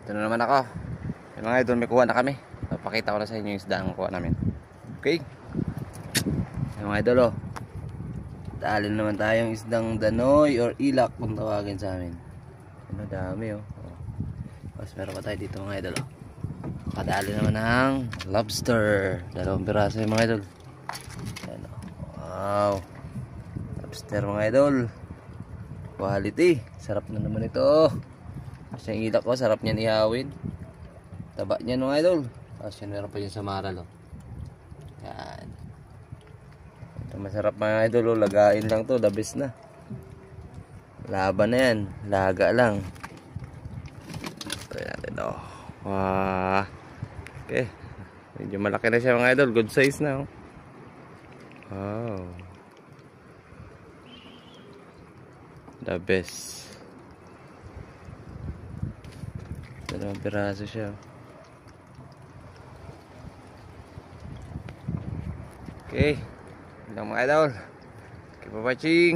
Ito na naman ako. Yung mga idol, may kuha na kami. Papakita ko na sa inyo yung isda ang kuha namin. Okay? Yung mga idol, oh. Dali naman tayong isdang danoy or ilak kung tawagin sa amin. Ano, dami, oh. Tapos meron pa tayo dito mga idol, oh. Kadali naman ng lobster. 2 piraso yung mga idol. Ayan, oh. Wow. Lobster mga idol. Quality. Sarap na naman ito. Kasi yung ilak ko, sarap niyan ihawin. Taba niyan mga idol. Tapos yan, meron pa yung samaral, oh. Yan. Ito masarap mga idol, oh. Lagain lang to, the best na. Laban na yan. Laga lang. Ito natin, oh. Wow. Okay. Medyo malaki na siya mga idol. Good size na, oh. Wow. The best. 2 piraso siya. Okay. Lang mga idol. Keep watching.